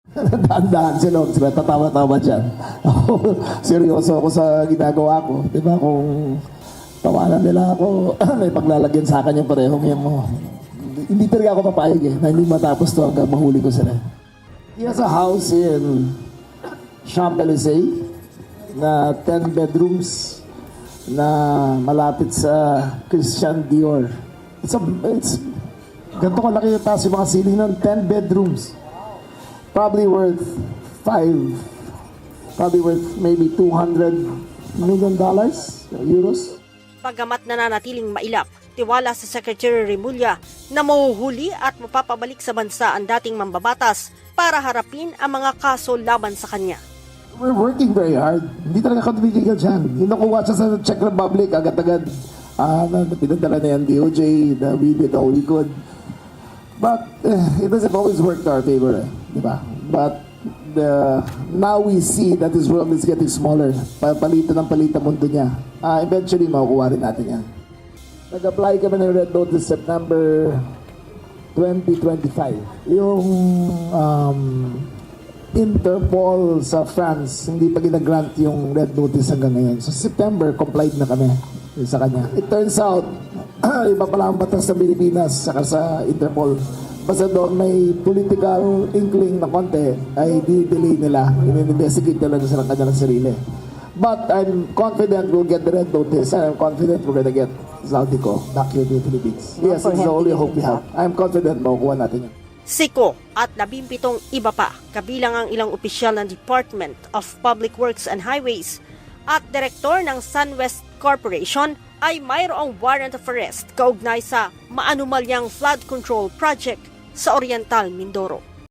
Dahan-dahan sila, tatawa-tawa dyan. Ako, seryoso ako sa ginagawa ko. Di ba, kung tawanan nila ako, may paglalagyan sa akin yung parehong yan mo. Hindi talaga ako papayag na hindi matapos to hanggang mahuli ko sila. He has a house in Champs-Élysées na 10 bedrooms na malapit sa Christian Dior. It's ganito kalaki yung taas yung mga ceiling ng 10 bedrooms. Probably worth maybe $200 million, euros. Bagamat nananatiling mailap, tiwala sa Secretary Remulla na mahuhuli at mapapabalik sa bansa ang dating mambabatas para harapin ang mga kaso laban sa kanya. We're working very hard. Hindi talaga kami bigil dyan. Yung nakuha siya sa Czech Republic, agad-agad. Pinadala na yan, DOJ, we did all we could. But it doesn't always work to our favor, diba? But now we see that this world is getting smaller. Palitan mundo niya. Eventually, makukuha rin natin yan. Nag-apply kami ng Red Notice September 2025. Yung Interpol sa France, hindi pa gina-grant yung Red Notice hanggang ngayon. So September, complied na kami sa kanya. It turns out, iba pala ang batas ng Pilipinas saka sa Interpol. Basta doon may political inkling na konti, ay di-delay nila. In-investigate nila sa kanilang sarili. But I'm confident we'll get the Red Notice. I'm confident we're gonna get Zaldico back here in the Philippines. Yes, it's the only hope we have. I'm confident makukuha natin yun. Siko at 17 iba pa, kabilang ang ilang opisyal ng Department of Public Works and Highways at direktor ng SunWest Corporation ay mayroong warrant of arrest kaugnay sa maanumalyang flood control project sa Oriental Mindoro.